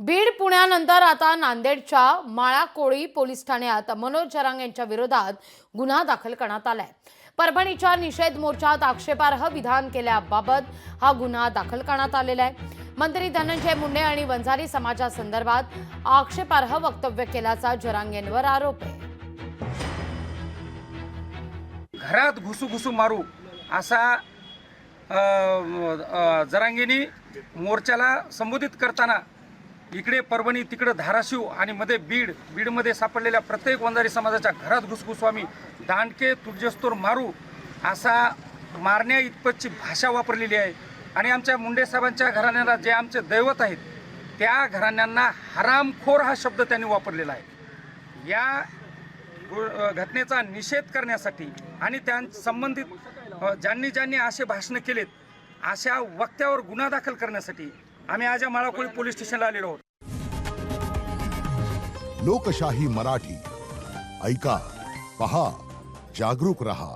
बीड पुण्यानंतर आता नांदेडच्या माळाकोळी पोलीस ठाण्यात मनोज जरांग यांच्या विरोधात गुन्हा दाखल करण्यात आलाय। परभणीच्या निषेध मोर्चात आक्षेपार्ह विधान केल्याबाबत हा गुन्हा दाखल करण्यात आलेला आहे। मंत्री धनंजय मुंडे आणि वंजारी समाजासंदर्भात आक्षेपार्ह वक्तव्य केल्याचा जरांग यांच्यावर आरोप आहे। घरात घुसू मारू असा जरांगेनी मोर्चाला संबोधित करताना इकडे परभणी तिकडे धाराशिव आणि मध्ये बीडमध्ये सापडलेल्या प्रत्येक वंजारी समाजाच्या घरात घुसघुसू आम्ही दांडके तुझ्यस्तोर मारू असा मारण्या इतपतची भाषा वापरलेली आहे। आणि आमच्या मुंडे साहेबांच्या घराण्याला जे आमचे दैवत आहेत त्या घराण्यांना हरामखोर हा शब्द त्यांनी वापरलेला आहे। या घटनेचा निषेध करण्यासाठी आणि त्या संबंधित ज्यांनी असे भाषण केलेत अशा वक्त्यावर गुन्हा दाखल करण्यासाठी आम्ही आज माळाकोळी पोलीस स्टेशनला आलेलो आहोत। लोकशाही मराठी ऐका, पहा, जागरूक रहा।